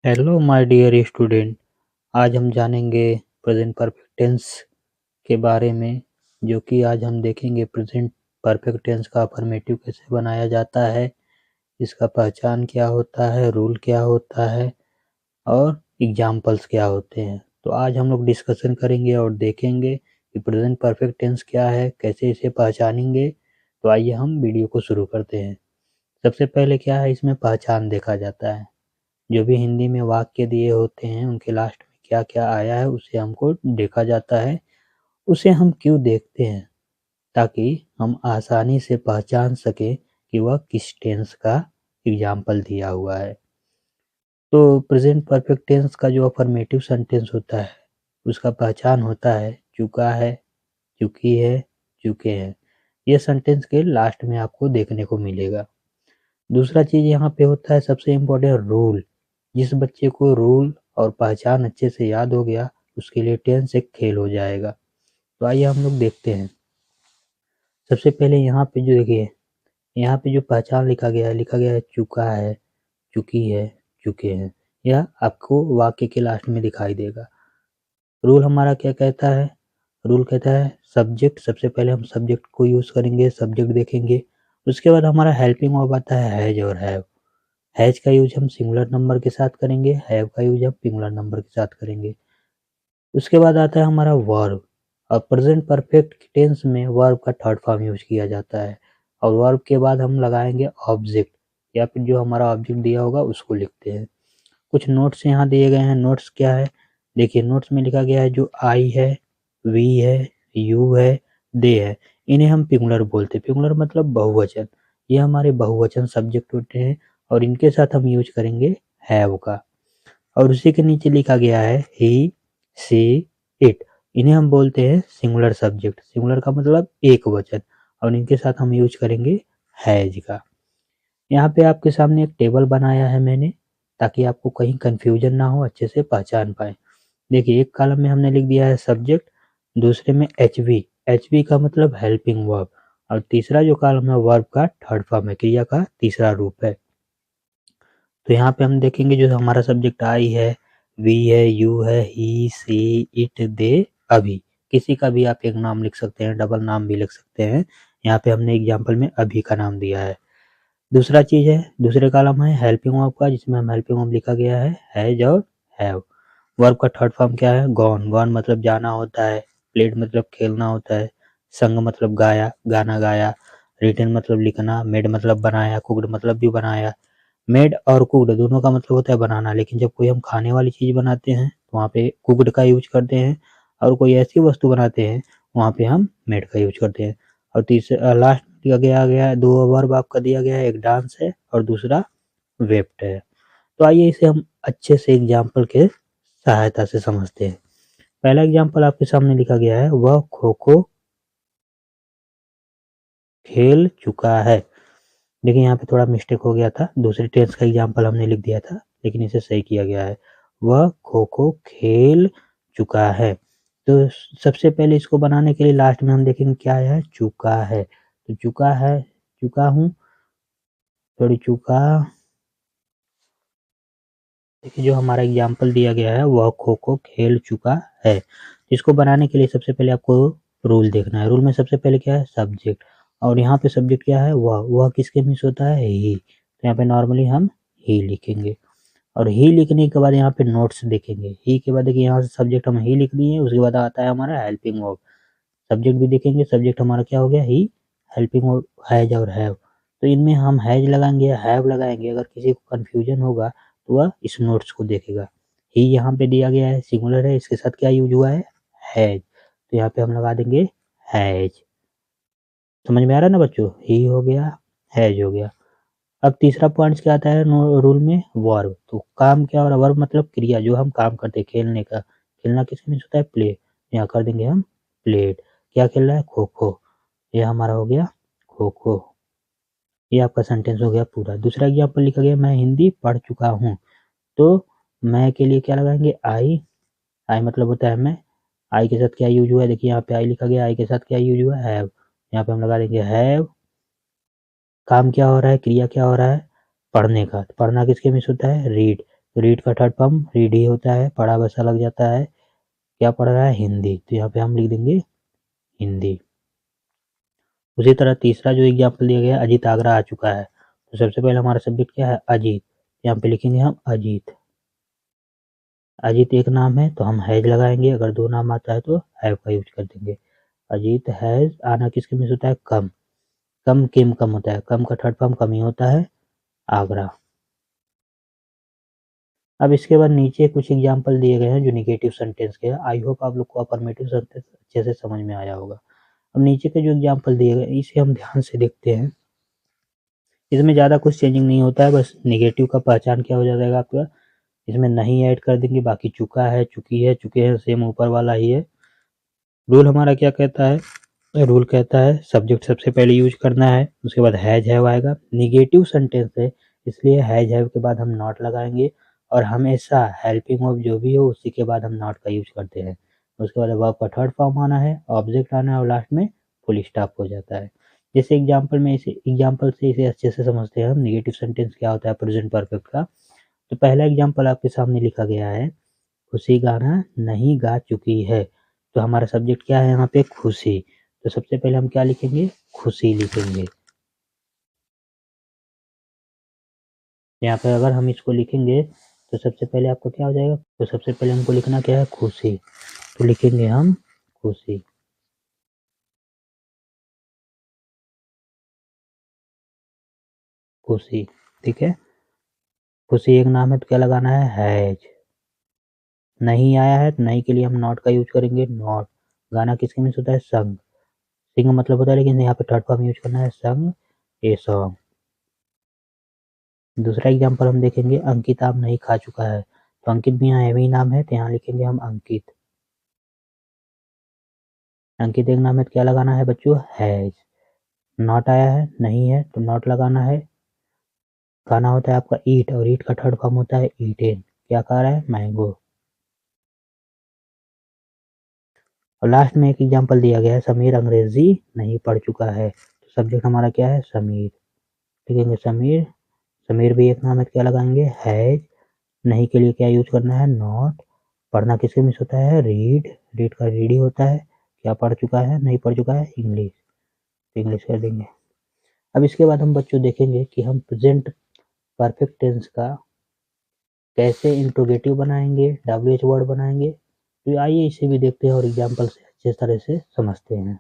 Hello my dear student. आज हम जानेंगे प्रेजेंट परफेक्ट टेंस के बारे में, जो कि आज हम देखेंगे प्रेजेंट परफेक्ट टेंस का अफर्मेटिव कैसे बनाया जाता है, इसका पहचान क्या होता है, रूल क्या होता है और एग्जाम्पल्स क्या होते हैं। तो आज हम लोग डिस्कशन करेंगे और देखेंगे कि प्रेजेंट परफेक्ट टेंस क्या है, कैसे इसे पहचानेंगे। तो आइए हम वीडियो को शुरू करते हैं। सबसे पहले क्या है, इसमें पहचान देखा जाता है। जो भी हिंदी में वाक्य दिए होते हैं उनके लास्ट में क्या क्या आया है उसे हमको देखा जाता है। उसे हम क्यों देखते हैं, ताकि हम आसानी से पहचान सके कि वह किस टेंस का एग्जाम्पल दिया हुआ है। तो प्रेजेंट परफेक्ट टेंस का जो अफर्मेटिव सेंटेंस होता है उसका पहचान होता है चुका है, चुकी है, चुके हैं। ये सेंटेंस के लास्ट में आपको देखने को मिलेगा। दूसरा चीज यहाँ पे होता है सबसे इम्पोर्टेंट रूल। जिस बच्चे को रूल और पहचान अच्छे से याद हो गया उसके लिए टेंस एक खेल हो जाएगा। तो आइए हम लोग देखते हैं। सबसे पहले यहाँ पे जो देखिए, यहाँ पे जो पहचान लिखा गया है चुका है, चुकी है, चुके हैं। यह आपको वाक्य के लास्ट में दिखाई देगा। रूल हमारा क्या कहता है? रूल कहता है सब्जेक्ट। सबसे पहले हम सब्जेक्ट को यूज करेंगे, सब्जेक्ट देखेंगे। उसके बाद हमारा हेल्पिंग वर्ब आता है हैज और हैव। हैज का यूज हम सिंगुलर नंबर के साथ करेंगे, हैव का यूज हम सिंगुलर नंबर के साथ करेंगे। उसके बाद आता है हमारा वर्ब। और प्रेजेंट परफेक्ट टेंस में वर्ब का थर्ड फॉर्म यूज किया जाता है। और वर्ब के बाद हम लगाएंगे ऑब्जेक्ट, या फिर जो हमारा ऑब्जेक्ट दिया होगा उसको लिखते हैं। कुछ नोट्स यहाँ दिए गए हैं। नोट्स क्या है? देखिए, नोट्स में लिखा गया है जो आई है, वी है, यू है, दे है, इन्हें हम पिंगुलर बोलते हैं। पिंगुलर मतलब बहुवचन। ये हमारे बहुवचन सब्जेक्ट होते हैं और इनके साथ हम यूज करेंगे हैव का। और उसी के नीचे लिखा गया है ही, सी, इट, इन्हें हम बोलते हैं सिंगुलर सब्जेक्ट। सिंगुलर का मतलब एक वचन, और इनके साथ हम यूज करेंगे हैज का। यहाँ पे आपके सामने एक टेबल बनाया है मैंने, ताकि आपको कहीं कंफ्यूजन ना हो, अच्छे से पहचान पाए। देखिए, एक कॉलम में हमने लिख दिया है सब्जेक्ट, दूसरे में एचवी। एचवी का मतलब हेल्पिंग वर्ब, और तीसरा जो कॉलम है वर्ब का थर्ड फॉर्म है, क्रिया का तीसरा रूप है। तो यहाँ पे हम देखेंगे जो हमारा सब्जेक्ट आई है, वी है, यू है, ही, सी, इट, दे, अभी। किसी का भी आप एक नाम लिख सकते हैं, डबल नाम भी लिख सकते हैं। यहाँ पे हमने एग्जाम्पल में अभी का नाम दिया है। दूसरा चीज है, दूसरे कॉलम है हेल्पिंग वर्ब का, जिसमें हम हेल्पिंग वर्ब लिखा गया है हैज और हैव। वर्ब का थर्ड फॉर्म क्या है? गॉन। गॉन मतलब जाना होता है। प्लेड मतलब खेलना होता है। संग मतलब गाया, गाना गाया। रिटन मतलब लिखना। मेड मतलब बनाया। कुक्ड मतलब भी बनाया। मेड और कुक्ड दोनों का मतलब होता है बनाना, लेकिन जब कोई हम खाने वाली चीज बनाते हैं तो वहाँ पे कुक्ड का यूज करते हैं, और कोई ऐसी वस्तु बनाते हैं वहाँ पे हम मेड का यूज करते हैं। और तीसरा लास्ट दिया गया है, दो वर्ब आपका दिया गया है, एक डांस है और दूसरा वेप्ट है। तो आइए इसे हम अच्छे से एग्जाम्पल के सहायता से समझते हैं। पहला एग्जाम्पल आपके सामने लिखा गया है, वह खो खो खेल चुका है। देखिए, यहाँ पे थोड़ा मिस्टेक हो गया था, दूसरे टेंस का एग्जाम्पल हमने लिख दिया था, लेकिन इसे सही किया गया है। वह खो खो खेल चुका है। तो सबसे पहले इसको बनाने के लिए लास्ट में हम देखेंगे क्या है, चुका है। तो चुका है, चुका हूँ, थोड़ी चुका। देखिए, जो हमारा एग्जाम्पल दिया गया है वह खो खो खेल चुका है। इसको बनाने के लिए सबसे पहले आपको रूल देखना है। रूल में सबसे पहले क्या है, सब्जेक्ट। और यहाँ पे सब्जेक्ट क्या है, वह किसके मिस होता है, ही। तो यहाँ पे नॉर्मली हम ही लिखेंगे। और ही लिखने के बाद यहाँ पे नोट्स देखेंगे। ही के बाद देखिए, यहाँ से सब्जेक्ट हम ही लिख दिए, उसके बाद आता है हमारा हेल्पिंग वर्ब। सब्जेक्ट भी देखेंगे, सब्जेक्ट हमारा क्या हो गया, ही, हेल्पिंग वर्ब हैज और हैव। तो इनमें हम हैज लगाएंगे, हैव लगाएंगे। अगर किसी को कंफ्यूजन होगा तो वह इस नोट्स को देखेगा। ही यहाँ पे दिया गया है, सिंगुलर है, इसके साथ क्या यूज हुआ है, हैज। तो यहाँ पे हम लगा देंगे हैज। समझ में आ रहा है ना बच्चों? ही हो गया, हैज हो गया। अब तीसरा पॉइंट क्या आता है रूल में, वर्ब। तो काम क्या हो रहा है, वर्ब मतलब क्रिया, जो हम काम करते हैं, खेलने का। खेलना किसके मीन्स होता है, प्ले। यहाँ कर देंगे हम प्लेड। क्या खेल रहा है, खो खो। ये हमारा हो गया खो खो। ये आपका सेंटेंस हो गया पूरा। दूसरा एग्जाम्पल लिखा गया, मैं हिंदी पढ़ चुका हूँ। तो मैं के लिए क्या लगाएंगे, आई। आई मतलब होता है मैं। आई के साथ क्या यूज हुआ है, देखिए यहाँ पे आई लिखा गया, आई के साथ क्या यूज हुआ है, हैव। यहाँ पे हम लगा देंगे हैव। काम क्या हो रहा है, क्रिया क्या हो रहा है, पढ़ने का। तो पढ़ना किसके मिस होता है, रीड। तो रीड का थर्ड फॉर्म रीड ही होता है, पढ़ा वैसा लग जाता है। क्या पढ़ रहा है? हिंदी। तो यहाँ पे हम लिख देंगे हिंदी। उसी तरह तीसरा जो एग्जाम्पल दिया गया है, अजीत आगरा आ चुका है। तो सबसे पहले हमारा सब्जेक्ट क्या है? अजीत। यहाँ पे लिखेंगे हम अजीत। अजीत एक नाम है तो हम हैज लगाएंगे, अगर दो नाम आता है तो हैव का यूज कर देंगे। अजीत हैज आना किसके में होता है? कम। कम केम कम होता है, कम का थर्ड फॉर्म कम ही होता है, आगरा। अब इसके बाद नीचे कुछ एग्जाम्पल दिए गए हैं जो निगेटिव सेंटेंस के हैं। आई होप आप लोग को अफर्मेटिव सेंटेंस अच्छे से समझ में आया होगा। अब नीचे के जो एग्जाम्पल दिए गए इसे हम ध्यान से देखते हैं। इसमें ज़्यादा कुछ चेंजिंग नहीं होता है, बस निगेटिव का पहचान क्या हो जाएगा आपका, इसमें नहीं ऐड कर देंगे, बाकी चुका है, चुकी है, चुके हैं सेम ऊपर वाला ही है। रूल हमारा क्या कहता है? रूल कहता है सब्जेक्ट सबसे पहले यूज करना है, उसके बाद हैज हैव आएगा। निगेटिव सेंटेंस है इसलिए हैज हैव के बाद हम नॉट लगाएंगे, और हमेशा हेल्पिंग वर्ब जो भी हो उसी के बाद हम नॉट का यूज करते हैं। उसके बाद वर्ब का थर्ड फॉर्म आना है, ऑब्जेक्ट आना है और लास्ट में फुल स्टॉप हो जाता है। जैसे एग्जाम्पल से इसे अच्छे से समझते हैं हम, निगेटिव सेंटेंस क्या होता है प्रेजेंट परफेक्ट का। तो पहला एग्जाम्पल आपके सामने लिखा गया है, खुशी गाना नहीं गा चुकी है। तो हमारा सब्जेक्ट क्या है यहाँ पे? खुशी। तो सबसे पहले हम क्या लिखेंगे? खुशी लिखेंगे। यहाँ पे अगर हम इसको लिखेंगे तो सबसे पहले आपको क्या हो जाएगा? तो सबसे पहले हमको लिखना क्या है? खुशी। तो लिखेंगे हम खुशी। खुशी, ठीक है। खुशी एक नाम है तो क्या लगाना है? हैज। नहीं आया है तो नहीं के लिए हम नॉट का यूज करेंगे, नॉट। गाना किसके मीन्स होता है? संग। सिंग मतलब होता है, लेकिन यहाँ पे थर्ड फॉर्म यूज करना है, संग ए सॉन्ग। दूसरा एग्जाम्पल हम देखेंगे, अंकित आम नहीं खा चुका है। तो अंकित भी यहाँ एवं नाम है तो यहाँ लिखेंगे हम अंकित। अंकित एक नाम है तो क्या लगाना है बच्चों? हैज। नॉट आया है, नहीं है तो नॉट लगाना है। खाना होता है आपका ईट, और ईट का थर्ड फॉर्म होता है ईटेन। क्या खा रहा है? मैंगो। और लास्ट में एक एग्जाम्पल दिया गया है, समीर अंग्रेजी नहीं पढ़ चुका है। तो सब्जेक्ट हमारा क्या है? समीर। लिखेंगे समीर। समीर भी एक नाम है तो क्या लगाएंगे? हैज। नहीं के लिए क्या यूज करना है? नॉट। पढ़ना किसके मिस होता है? रीड। रीड का रीड ही होता है। क्या पढ़ चुका है? नहीं पढ़ चुका है, इंग्लिश। इंग्लिश कर देंगे। अब इसके बाद हम बच्चों देखेंगे कि हम प्रेजेंट परफेक्ट टेंस का कैसे इंट्रोगेटिव बनाएंगे, WH वर्ड बनाएंगे। तो आइए इसे भी देखते हैं और एग्जाम्पल से अच्छे तरह से समझते हैं।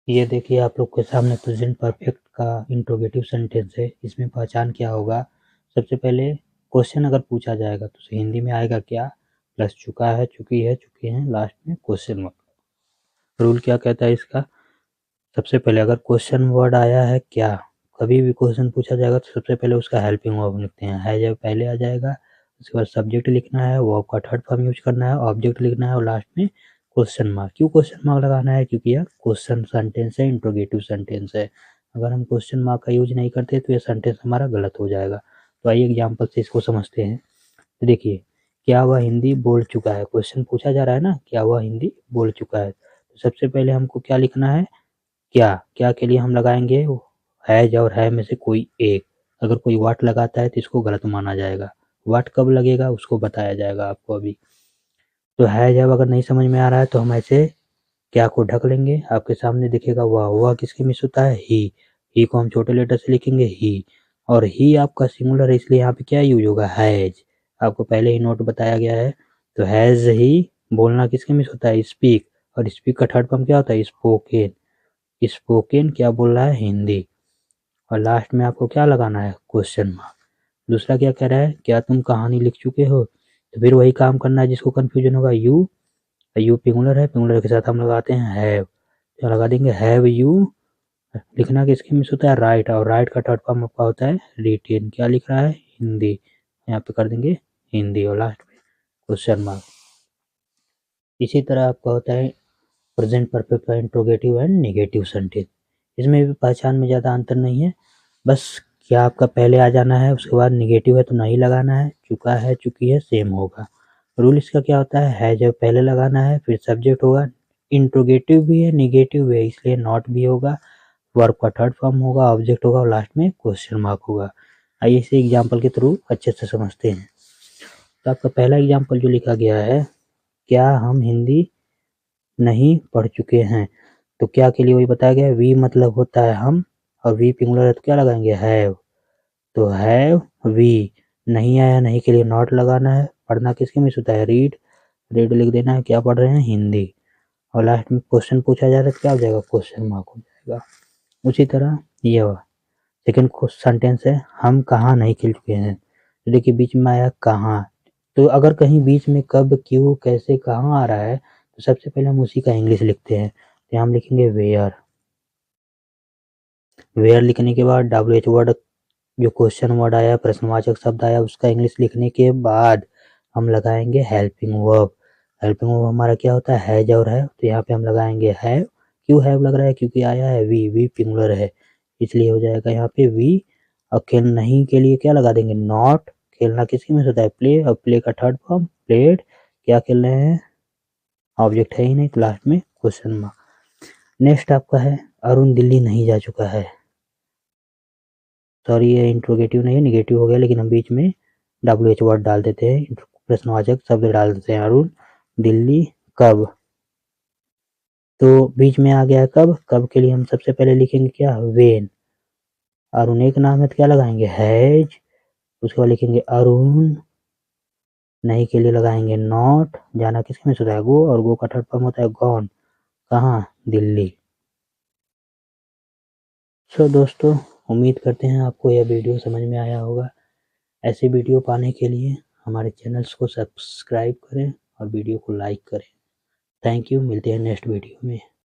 ये देखिए आप लोग के सामने प्रेजेंट परफेक्ट का इंट्रोगेटिव सेंटेंस है। इसमें पहचान क्या होगा? सबसे पहले क्वेश्चन अगर पूछा जाएगा तो हिंदी में आएगा क्या? प्लस चुका है, चुकी है, चुके हैं, लास्ट में क्वेश्चन मार्क। रूल क्या कहता है इसका? सबसे पहले अगर क्वेश्चन वर्ड आया है क्या, कभी भी क्वेश्चन पूछा जाएगा तो सबसे पहले उसका हेल्पिंग वर्ब लिखते हैं, है जब पहले आ जाएगा। उसके बाद सब्जेक्ट लिखना है, वर्ब का थर्ड फॉर्म यूज करना है, ऑब्जेक्ट लिखना है और लास्ट में क्वेश्चन मार्क। क्यों क्वेश्चन मार्क लगाना है? क्योंकि यह क्वेश्चन सेंटेंस है, इंट्रोगेटिव सेंटेंस है। अगर हम क्वेश्चन मार्क का यूज नहीं करते तो यह सेंटेंस हमारा गलत हो जाएगा। तो आइए एग्जाम्पल से इसको समझते हैं। तो देखिए, क्या वह हिंदी बोल चुका है? क्वेश्चन पूछा जा रहा है ना, क्या वह हिंदी बोल चुका है? तो सबसे पहले हमको क्या लिखना है? क्या। क्या के लिए हम लगाएंगे हैज और है में से कोई एक। अगर कोई वाट लगाता है तो इसको गलत माना जाएगा। वाट कब लगेगा उसको बताया जाएगा आपको अभी। तो हैज अब अगर नहीं समझ में आ रहा है तो हम ऐसे क्या को ढक लेंगे, आपके सामने दिखेगा वह किसके मिस होता है? ही को हम छोटे लेटर से लिखेंगे ही, और ही आपका सिंगुलर है इसलिए यहाँ पे क्या यूज होगा? हैज। आपको पहले ही नोट बताया गया है। तो हैज ही बोलना किसके मिस होता है? स्पीक, और स्पीक का थर्ड फॉर्म क्या होता है? स्पोकन। स्पोकन क्या बोल रहा है? हिंदी। और लास्ट में आपको क्या लगाना है? Question mark. दूसरा क्या कह रहा है? क्या तुम कहानी लिख चुके हो? तो फिर वही काम करना है जिसको कंफ्यूजन होगा, यू पिंगुलर है, पिंगुलर के साथ हम लगाते हैं हैव। तो लगा देंगे हैव यू। लिखना किसके मिस होता है? राइट, और राइट का थर्ड फॉर्म आपका होता है रिटेन। क्या लिख रहा है? हिंदी। यहाँ पे कर देंगे हिंदी और लास्ट में क्वेश्चन मार्क। इसी तरह आपका होता है प्रेजेंट परफेक्ट का इंट्रोगेटिव एंड नेगेटिव सेंटेंस। इसमें भी पहचान में ज़्यादा अंतर नहीं है, बस क्या आपका पहले आ जाना है, उसके बाद नेगेटिव है तो नहीं लगाना है, चुका है, चुकी है, सेम होगा। रूल इसका क्या होता है जब पहले लगाना है, फिर सब्जेक्ट होगा, इंट्रोगेटिव भी है, नेगेटिव भी है, इसलिए नॉट भी होगा, वर्ब का थर्ड फॉर्म होगा, ऑब्जेक्ट होगा और लास्ट में क्वेश्चन मार्क होगा। आइए इसे एग्जाम्पल के थ्रू अच्छे से समझते हैं। तो आपका पहला एग्जाम्पल जो लिखा गया है, क्या हम हिंदी नहीं पढ़ चुके हैं, तो क्या के लिए वही बताया गया है, वी मतलब होता है हम, और वी पिंगुलर है तो क्या लगाएंगे, हैव। तो हैव वी, नहीं आया नहीं के लिए नॉट लगाना है, पढ़ना किसके मिस होता है, रीड, रीड लिख देना है, क्या पढ़ रहे हैं, हिंदी, और लास्ट में क्वेश्चन पूछा जा रहा है तो क्या हो जाएगा, क्वेश्चन मार्क हो जाएगा। उसी तरह ये सेकेंड सेंटेंस है, हम कहाँ नहीं खेल चुके हैं, तो देखिए बीच में आया कहाँ, तो अगर कहीं बीच में कब, क्यों, कैसे, कहाँ आ रहा है, तो सबसे पहले हम उसी का इंग्लिश लिखते हैं, तो हम लिखेंगे वेयर। वेयर लिखने के बाद WH वर्ड, जो क्वेश्चन वर्ड आया, प्रश्नवाचक शब्द आया, उसका इंग्लिश लिखने के बाद हम लगाएंगे हेल्पिंग वर्ब। हेल्पिंग वर्ब हमारा क्या होता है, हैज और है, तो यहाँ पे हम लगाएंगे हैव। क्यों हैव लग रहा है, क्योंकि आया है वी पिंगुलर है, इसलिए हो जाएगा यहाँ पे वी। और खेल नहीं के लिए क्या लगा देंगे, नॉट। खेलना किसके में होता है, प्ले, और प्ले का थर्ड फॉर्म प्लेड, क्या खेल रहे हैं, ऑब्जेक्ट है ही नहीं, तो लास्ट में क्वेश्चन मार्क। नेक्स्ट आपका है, अरुण दिल्ली नहीं जा चुका है, सॉरी ये इंट्रोगेटिव नहीं है, निगेटिव हो गया, लेकिन हम बीच में WH वर्ड डाल देते हैं, प्रश्नवाचक शब्द डाल देते हैं, अरुण दिल्ली कब, तो बीच में आ गया कब, कब के लिए हम सबसे पहले लिखेंगे क्या, वेन। अरुण एक नाम है तो क्या लगाएंगे, हैज, उसके बाद लिखेंगे अरुण, नहीं के लिए लगाएंगे नॉट, जाना किसके में होता है, गो, और गो का थर्ड फॉर्म होता है गॉन, कहाँ, दिल्ली। सो दोस्तों, उम्मीद करते हैं आपको यह वीडियो समझ में आया होगा। ऐसे वीडियो पाने के लिए हमारे चैनल्स को सब्सक्राइब करें और वीडियो को लाइक करें। थैंक यू, मिलते हैं नेक्स्ट वीडियो में।